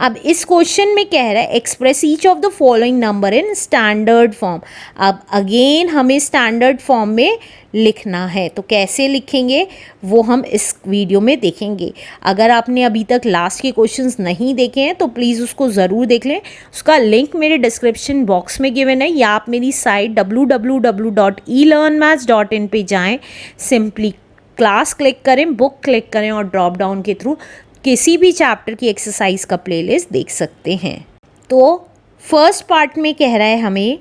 अब इस क्वेश्चन में कह रहा है express each of the following number in standard form. अब अगेन हमें स्टैंडर्ड फॉर्म में लिखना है, तो कैसे लिखेंगे वो हम इस वीडियो में देखेंगे। अगर आपने अभी तक लास्ट के क्वेश्चंस नहीं देखे हैं तो प्लीज़ उसको ज़रूर देख लें, उसका लिंक मेरे डिस्क्रिप्शन बॉक्स में गिवन है, या आप मेरी साइट www.elearnmaths.in पे जाएँ, सिंपली क्लास क्लिक करें, बुक क्लिक करें और ड्रॉप डाउन के थ्रू किसी भी चैप्टर की एक्सरसाइज का प्लेलिस्ट देख सकते हैं। तो फर्स्ट पार्ट में कह रहा है हमें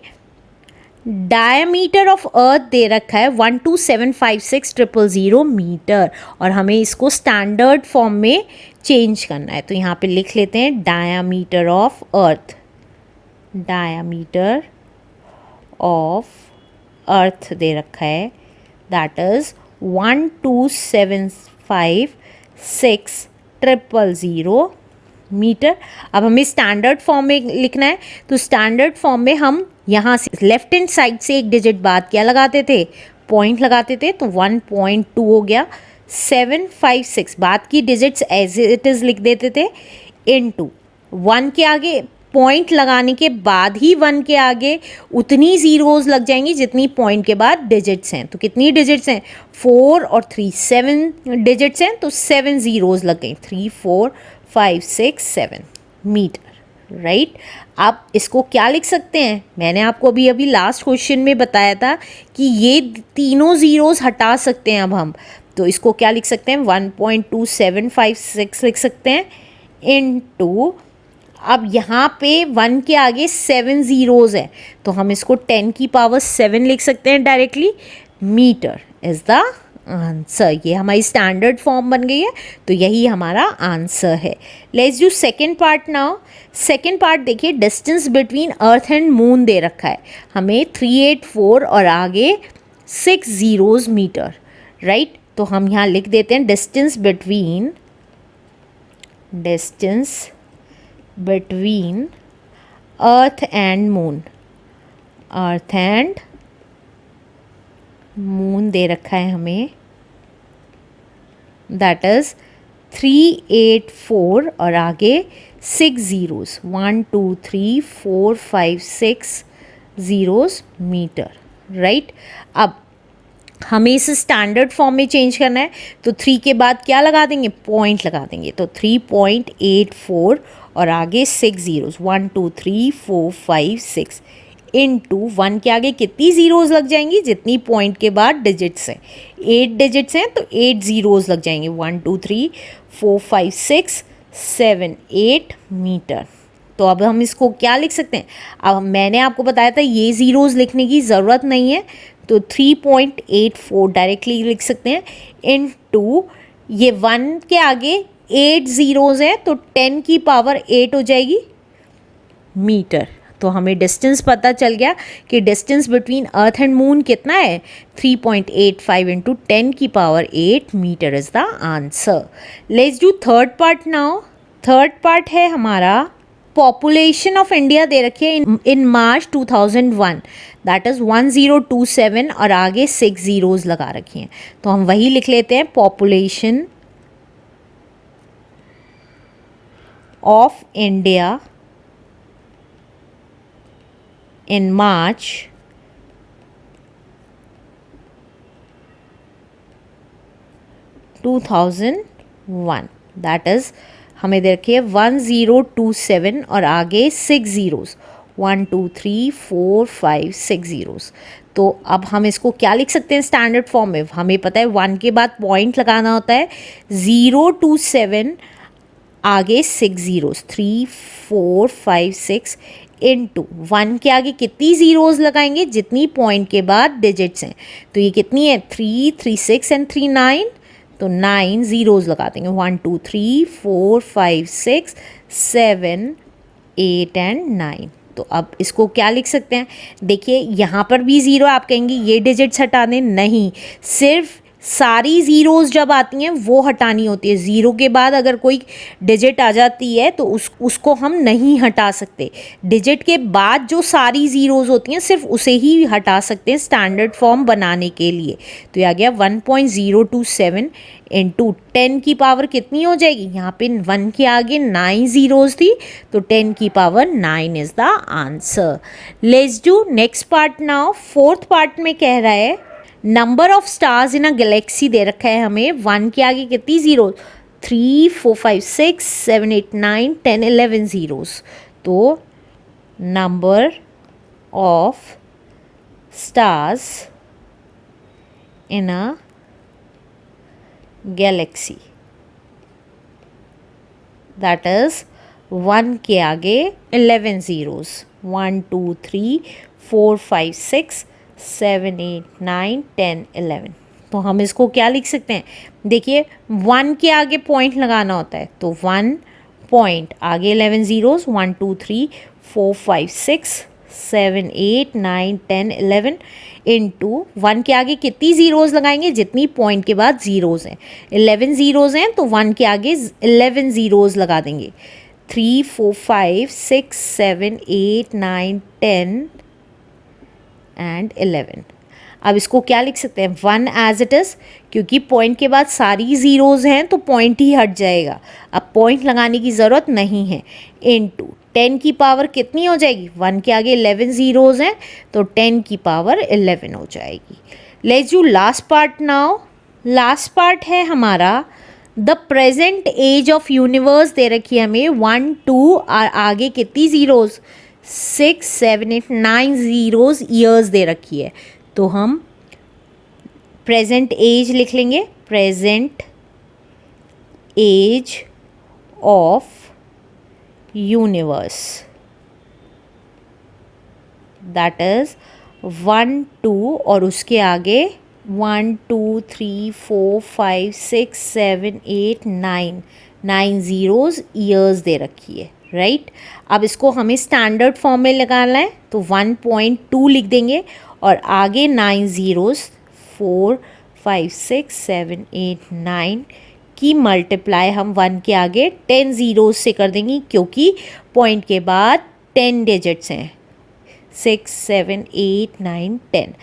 डायमीटर ऑफ अर्थ दे रखा है 12756,000 मीटर, और हमें इसको स्टैंडर्ड फॉर्म में चेंज करना है। तो यहाँ पे लिख लेते हैं diameter of earth, diameter of earth दे रखा है दैट इज 12756,000 मीटर। अब हमें स्टैंडर्ड फॉर्म में लिखना है, तो स्टैंडर्ड फॉर्म में हम यहाँ से लेफ्ट हैंड साइड से एक डिजिट बाद क्या लगाते थे, पॉइंट लगाते थे, तो 1.2 हो गया। 756 बाद की डिजिट्स एज इट इज़ लिख देते थे, इनटू 1 के आगे पॉइंट लगाने के बाद ही 1 के आगे उतनी ज़ीरोज़ लग जाएंगी जितनी पॉइंट के बाद डिजिट्स हैं। तो कितनी डिजिट्स हैं, 4 और 3, 7 डिजिट्स हैं, तो 7 ज़ीरोज़ लग गई, 3 4 5 6 7 मीटर, राइट। अब इसको क्या लिख सकते हैं, मैंने आपको अभी अभी लास्ट क्वेश्चन में बताया था कि ये तीनों ज़ीरोज़ हटा सकते हैं। अब हम तो इसको क्या लिख सकते हैं, 1.2756 लिख सकते हैं इनटू, अब यहाँ पे 1 के आगे 7 ज़ीरोज़ है तो हम इसको 10 की पावर 7 लिख सकते हैं directly. Metre is the answer. ये हमारी स्टैंडर्ड फॉर्म बन गई है, तो यही हमारा आंसर है। Let's do second part now. Second part देखिए, distance between earth and moon दे रखा है हमें 384 और आगे 6 ज़ीरोज़ मीटर, राइट। तो हम यहाँ लिख देते हैं distance between earth and moon, earth and moon दे रखा है हमें दैट इज़ 384 और आगे 6 ज़ीरोज़, 1 2 3 4 5 6 ज़ीरोज़ मीटर, राइट। अब हमें इसे स्टैंडर्ड फॉर्म में चेंज करना है, तो 3 के बाद क्या लगा देंगे, पॉइंट लगा देंगे, तो 3.84 और आगे 6 ज़ीरोज़, 1 2 3 4 5 6 इनटू 1 के आगे कितनी ज़ीरोज़ लग जाएंगी, जितनी पॉइंट के बाद डिजिट्स हैं, 8 डिजिट्स हैं तो 8 ज़ीरोज़ लग जाएंगे, 1 2 3 4 5 6 7 8 मीटर। तो अब हम इसको क्या लिख सकते हैं, अब मैंने आपको बताया था ये ज़ीरोज़ लिखने की ज़रूरत नहीं है, तो 3.84 डायरेक्टली लिख सकते हैं इनटू ये 1 के आगे 8 ज़ीरोज़ हैं तो 10 की पावर 8 हो जाएगी मीटर। तो हमें डिस्टेंस पता चल गया कि distance between earth and moon कितना है, 3.85 इंटू 10 की power 8 metre is the answer. Let's do third part now. Third part है हमारा पॉपुलेशन ऑफ इंडिया दे रखी है इन मार्च 2001 दैट इज़ 1027 और आगे 6 ज़ीरोज़ लगा रखी हैं, तो हम वही लिख लेते हैं population of India in March 2001 that is हमें देखिए 1027 और आगे 6 ज़ीरोज़, 1 2 3 4 5 6 ज़ीरोज़। तो अब हम इसको क्या लिख सकते हैं स्टैंडर्ड फॉर्म में, हमें पता है 1 के बाद पॉइंट लगाना होता है, 027 आगे 6 ज़ीरोज़, 3 4 5 6 इनटू 1 के आगे कितनी ज़ीरोज़ लगाएंगे, जितनी पॉइंट के बाद डिजिट्स हैं, तो ये कितनी है 3 3 6 एंड 3 9, तो 9 ज़ीरोज़ लगा देंगे, 1 2 3 4 5 6 7 8 एंड 9। तो अब इसको क्या लिख सकते हैं, देखिए यहाँ पर भी ज़ीरो, आप कहेंगे ये डिजिट्स हटा दें, नहीं, सिर्फ सारी ज़ीरोज़ जब आती हैं वो हटानी होती है। ज़ीरो के बाद अगर कोई डिजिट आ जाती है तो उसको हम नहीं हटा सकते। डिजिट के बाद जो सारी ज़ीरोज़ होती हैं सिर्फ उसे ही हटा सकते हैं स्टैंडर्ड फॉर्म बनाने के लिए। तो ये आ गया 1.027 इंटू 10 की पावर कितनी हो जाएगी, यहाँ पे 1 के आगे 9 ज़ीरोज़ थी तो 10 की power 9 is the answer. Let's do next part now. Fourth part में कह रहा है number of stars in a galaxy दे रखा है हमें, 1 के आगे कितनी ज़ीरो, 3 4 5 6 7 8 9 10 11 ज़ीरोज़। तो number of stars in a galaxy that is 1 के आगे 11 ज़ीरोज़, 1 2 3 4 5 6 7 8 9 10 11। तो हम इसको क्या लिख सकते हैं, देखिए 1 के आगे पॉइंट लगाना होता है तो 1 पॉइंट आगे 11 ज़ीरोज़, 1 2 3 4 5 6 7 8 9 10 11 इंटू 1 के आगे कितनी ज़ीरोज़ लगाएंगे, जितनी पॉइंट के बाद ज़ीरोज़ हैं। 11 ज़ीरोज़ हैं तो 1 के आगे 11 ज़ीरोज़ लगा देंगे। 3 4 5 6 7 8 9 10 एंड 11। अब इसको क्या लिख सकते हैं, 1 एज इट इज़, क्योंकि पॉइंट के बाद सारी ज़ीरोज़ हैं तो पॉइंट ही हट जाएगा, अब पॉइंट लगाने की ज़रूरत नहीं है। इनटू 10 की पावर कितनी हो जाएगी, 1 के आगे 11 ज़ीरोज़ हैं तो 10 की पावर 11 हो जाएगी। Let's do last part now. Last part है हमारा the present age of universe दे रखी है हमें, 1 2 और आगे कितनी ज़ीरोज़, 6 7 8 9 ज़ीरोज़ ईयर्स दे रखी है। तो हम प्रेजेंट एज लिख लेंगे, present age of universe that is 1 2 और उसके आगे 1 2 3 4 5 6 7 8 9 ज़ीरोज़ ईयर्स दे रखी है, राइट। अब इसको हमें स्टैंडर्ड फॉर्म में लगाना है तो 1.2 लिख देंगे और आगे 9 ज़ीरोज़, 4 5 6 7 8 9 की मल्टीप्लाई हम 1 के आगे 10 ज़ीरोज़ से कर देंगे, क्योंकि पॉइंट के बाद 10 डिजिट्स हैं, 6 7 8 9 10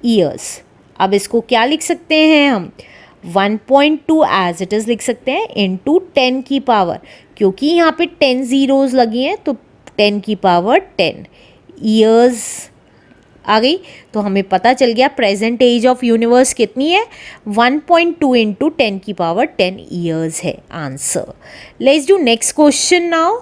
ईयर्स। अब इसको क्या लिख सकते हैं हम, 1.2 एज इट इज़ लिख सकते हैं इनटू 10 की पावर, क्योंकि यहाँ पे 10 ज़ीरोज़ लगी हैं तो 10 की पावर 10 ईयर्स आ गई। तो हमें पता चल गया प्रेजेंट एज ऑफ यूनिवर्स कितनी है, 1.2 इंटू 10 की पावर 10 ईयर्स है answer. Let's do next question now.